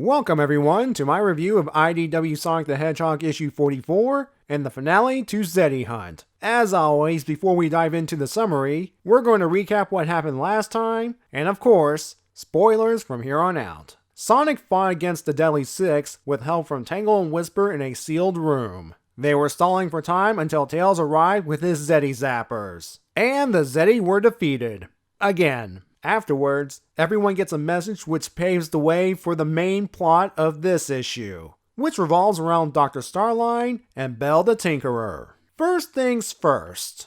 Welcome everyone to my review of IDW Sonic the Hedgehog issue 44 and the finale to Zeti Hunt. As always, before we dive into the summary, we're going to recap what happened last time, and of course, spoilers from here on out. Sonic fought against the Deadly Six with help from Tangle and Whisper in a sealed room. They were stalling for time until Tails arrived with his Zeti zappers. And the Zeti were defeated. Again. Afterwards, everyone gets a message which paves the way for the main plot of this issue, which revolves around Dr. Starline and Belle the Tinkerer. First things first.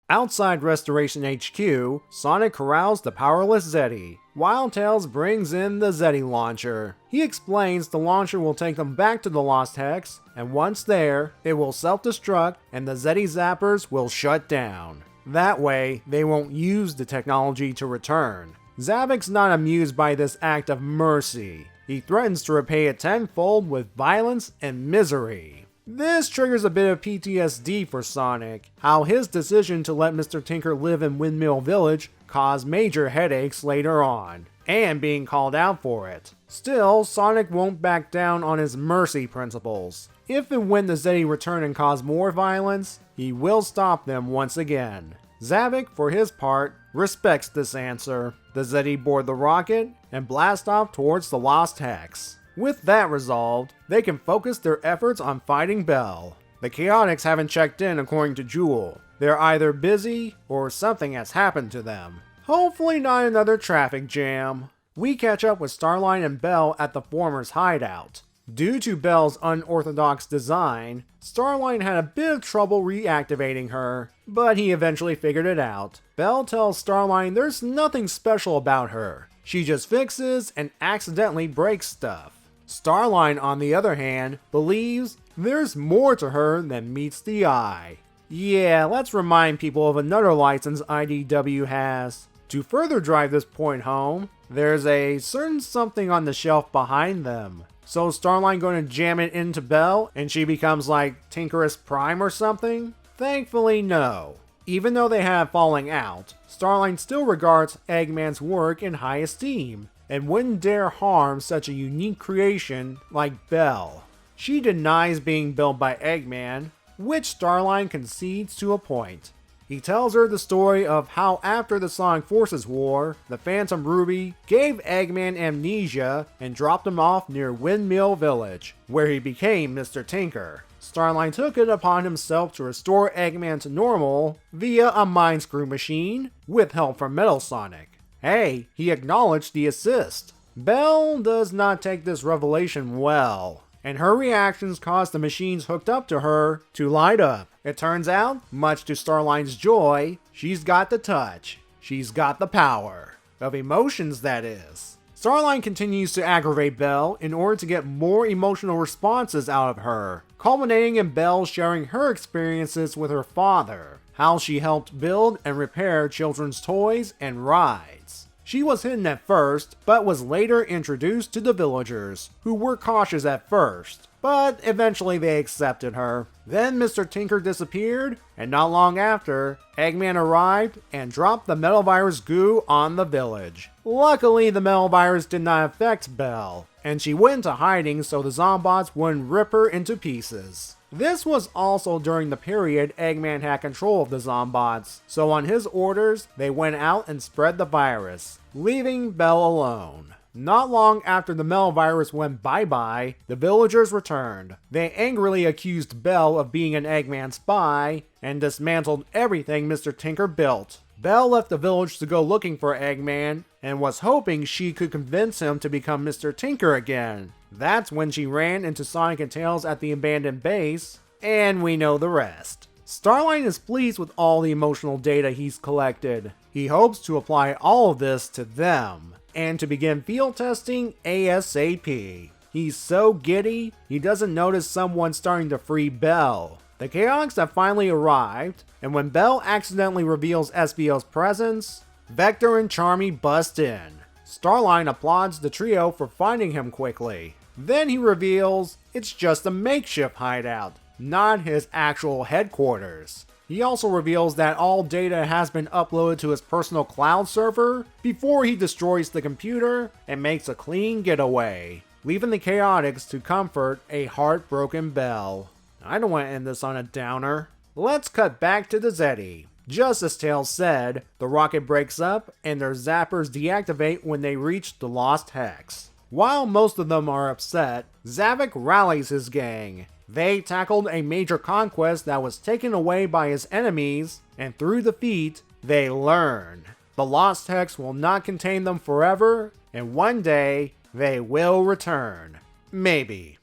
Outside Restoration HQ, Sonic corrals the powerless Zeti, while Tails brings in the Zeti launcher. He explains the launcher will take them back to the Lost Hex, and once there, it will self-destruct and the Zeti zappers will shut down. That way, they won't use the technology to return. Zavok's not amused by this act of mercy. He threatens to repay it tenfold with violence and misery. This triggers a bit of PTSD for Sonic, how his decision to let Mr. Tinker live in Windmill Village caused major headaches later on, and being called out for it. Still, Sonic won't back down on his mercy principles. If and when the Zeti return and cause more violence, he will stop them once again. Zavok, for his part, respects this answer. The Zeti board the rocket and blast off towards the Lost Hex. With that resolved, they can focus their efforts on fighting Belle. The Chaotix haven't checked in according to Jewel. They're either busy or something has happened to them. Hopefully not another traffic jam. We catch up with Starline and Belle at the former's hideout. Due to Belle's unorthodox design, Starline had a bit of trouble reactivating her, but he eventually figured it out. Belle tells Starline there's nothing special about her. She just fixes and accidentally breaks stuff. Starline, on the other hand, believes there's more to her than meets the eye. Yeah, let's remind people of another license IDW has. To further drive this point home, there's a certain something on the shelf behind them. So Starline going to jam it into Belle and she becomes like Tinkerus Prime or something? Thankfully no. Even though they have falling out, Starline still regards Eggman's work in high esteem and wouldn't dare harm such a unique creation like Belle. She denies being built by Eggman, which Starline concedes to a point. He tells her the story of how after the Sonic Forces War, the Phantom Ruby gave Eggman amnesia and dropped him off near Windmill Village, where he became Mr. Tinker. Starline took it upon himself to restore Eggman to normal via a Mind Screw machine with help from Metal Sonic. Hey, he acknowledged the assist. Belle does not take this revelation well, and her reactions cause the machines hooked up to her to light up. It turns out, much to Starline's joy, she's got the touch. She's got the power. Of emotions, that is. Starline continues to aggravate Belle in order to get more emotional responses out of her, culminating in Belle sharing her experiences with her father, how she helped build and repair children's toys and rides. She was hidden at first, but was later introduced to the villagers, who were cautious at first, but eventually they accepted her. Then Mr. Tinker disappeared, and not long after, Eggman arrived and dropped the metal virus goo on the village. Luckily, the metal virus did not affect Belle, and she went into hiding so the Zombots wouldn't rip her into pieces. This was also during the period Eggman had control of the Zombots, so on his orders, they went out and spread the virus, leaving Belle alone. Not long after the metal virus went bye-bye, the villagers returned. They angrily accused Belle of being an Eggman spy, and dismantled everything Mr. Tinker built. Belle left the village to go looking for Eggman, and was hoping she could convince him to become Mr. Tinker again. That's when she ran into Sonic and Tails at the abandoned base, and we know the rest. Starline is pleased with all the emotional data he's collected. He hopes to apply all of this to them, and to begin field testing ASAP. He's so giddy, he doesn't notice someone starting to free Belle. The Chaotix have finally arrived, and when Belle accidentally reveals SBO's presence, Vector and Charmy bust in. Starline applauds the trio for finding him quickly. Then he reveals it's just a makeshift hideout, not his actual headquarters. He also reveals that all data has been uploaded to his personal cloud server before he destroys the computer and makes a clean getaway, leaving the Chaotix to comfort a heartbroken Belle. I don't want to end this on a downer. Let's cut back to the Zeti. Just as Tails said, the rocket breaks up and their zappers deactivate when they reach the Lost Hex. While most of them are upset, Zavok rallies his gang. They tackled a major conquest that was taken away by his enemies, and through defeat, they learn. The Lost Hex will not contain them forever, and one day, they will return. Maybe.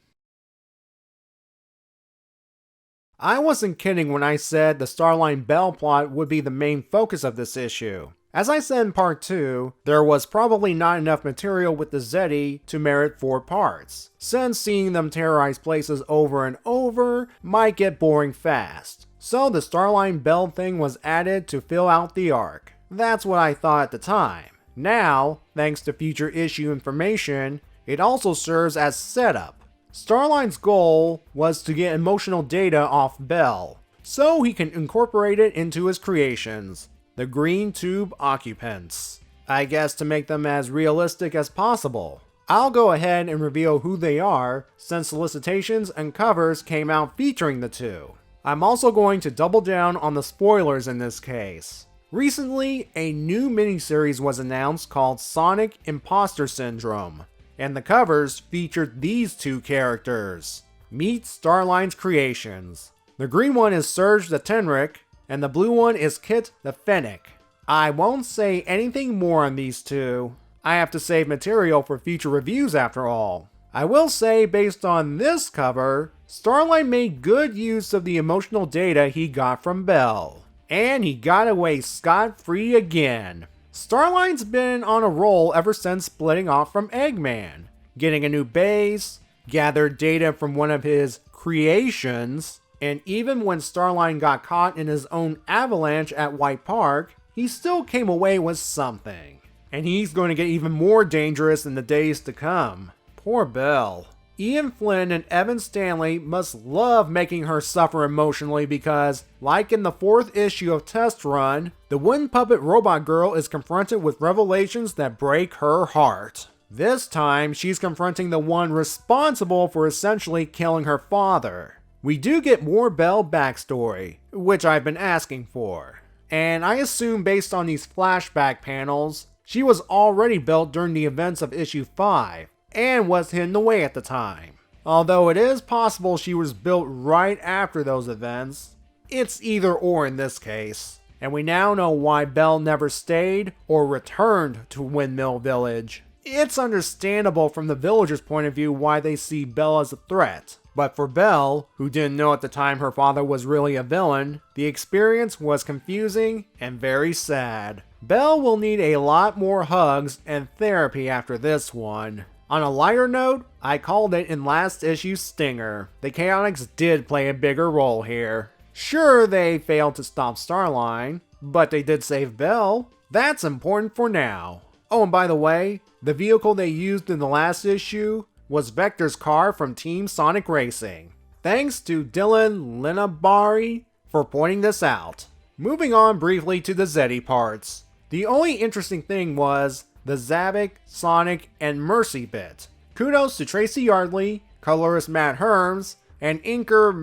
I wasn't kidding when I said the Starline Belle plot would be the main focus of this issue. As I said in part 2, there was probably not enough material with the Zeti to merit 4 parts, since seeing them terrorize places over and over might get boring fast. So the Starline Belle thing was added to fill out the arc. That's what I thought at the time. Now, thanks to future issue information, it also serves as setup. Starline's goal was to get emotional data off Belle, so he can incorporate it into his creations. The green tube occupants. I guess to make them as realistic as possible. I'll go ahead and reveal who they are, since solicitations and covers came out featuring the two. I'm also going to double down on the spoilers in this case. Recently, a new miniseries was announced called Sonic Imposter Syndrome, and the covers featured these two characters. Meet Starline's creations. The green one is Serge the Tenric, and the blue one is Kit the Fennec. I won't say anything more on these two. I have to save material for future reviews after all. I will say, based on this cover, Starline made good use of the emotional data he got from Belle. And he got away scot-free again. Starline's been on a roll ever since splitting off from Eggman, getting a new base, gathered data from one of his creations, and even when Starline got caught in his own avalanche at White Park, he still came away with something. And he's going to get even more dangerous in the days to come. Poor Belle. Ian Flynn and Evan Stanley must love making her suffer emotionally because, like in the 4th issue of Test Run, the wooden puppet robot girl is confronted with revelations that break her heart. This time, she's confronting the one responsible for essentially killing her father. We do get more Belle backstory, which I've been asking for. And I assume based on these flashback panels, she was already built during the events of issue 5, and was hidden away at the time. Although it is possible she was built right after those events, it's either or in this case. And we now know why Belle never stayed or returned to Windmill Village. It's understandable from the villagers' point of view why they see Belle as a threat. But for Belle, who didn't know at the time her father was really a villain, the experience was confusing and very sad. Belle will need a lot more hugs and therapy after this one. On a lighter note, I called it in last issue's Stinger. The Chaotix did play a bigger role here. Sure, they failed to stop Starline, but they did save Belle. That's important for now. Oh, and by the way, the vehicle they used in the last issue was Vector's car from Team Sonic Racing. Thanks to Dylan Linabari for pointing this out. Moving on briefly to the Zeti parts. The only interesting thing was the Zavok, Sonic, and Mercy bit. Kudos to Tracy Yardley, colorist Matt Herms, and inker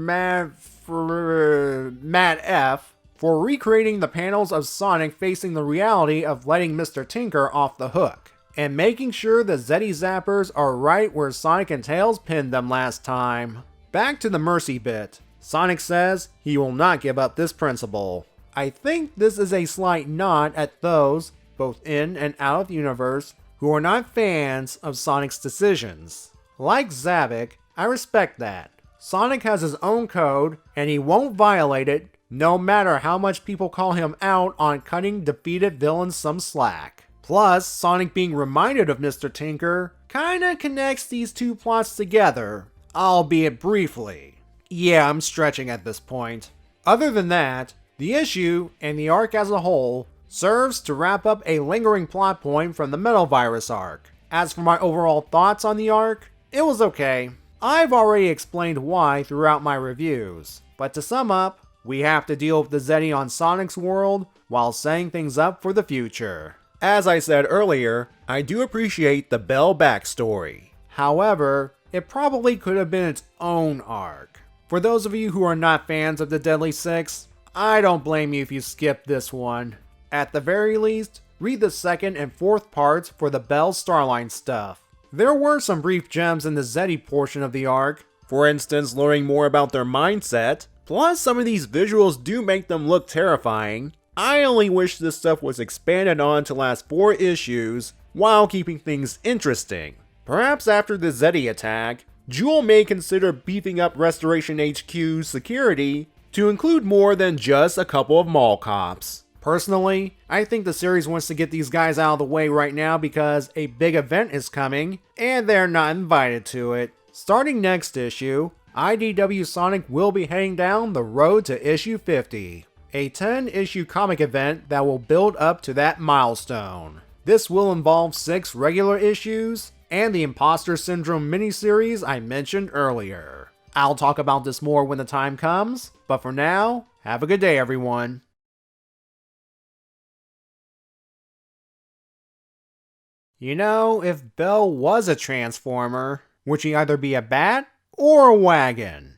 Matt F. for recreating the panels of Sonic facing the reality of letting Mr. Tinker off the hook, and making sure the Zeti zappers are right where Sonic and Tails pinned them last time. Back to the Mercy bit. Sonic says he will not give up this principle. I think this is a slight nod at those, both in and out of universe, who are not fans of Sonic's decisions. Like Zavok, I respect that. Sonic has his own code, and he won't violate it, no matter how much people call him out on cutting defeated villains some slack. Plus, Sonic being reminded of Mr. Tinker kinda connects these two plots together, albeit briefly. Yeah, I'm stretching at this point. Other than that, the issue, and the arc as a whole, serves to wrap up a lingering plot point from the Metal Virus arc. As for my overall thoughts on the arc, it was okay. I've already explained why throughout my reviews, but to sum up, We have to deal with the Zeti on Sonic's world while setting things up for the future. As I said earlier, I do appreciate the Belle backstory. However, it probably could have been its own arc. For those of you who are not fans of the Deadly Six, I don't blame you if you skip this one. At the very least, read the second and fourth parts for the Belle Starline stuff. There were some brief gems in the Zeti portion of the arc, for instance learning more about their mindset, plus some of these visuals do make them look terrifying. I only wish this stuff was expanded on to last 4 issues, while keeping things interesting. Perhaps after the Zeti attack, Jewel may consider beefing up Restoration HQ's security to include more than just a couple of mall cops. Personally, I think the series wants to get these guys out of the way right now because a big event is coming, and they're not invited to it. Starting next issue, IDW Sonic will be heading down the road to issue 50, a 10-issue comic event that will build up to that milestone. This will involve 6 regular issues, and the Imposter Syndrome miniseries I mentioned earlier. I'll talk about this more when the time comes, but for now, have a good day everyone. You know, if Belle was a Transformer, would she either be a bat or a wagon?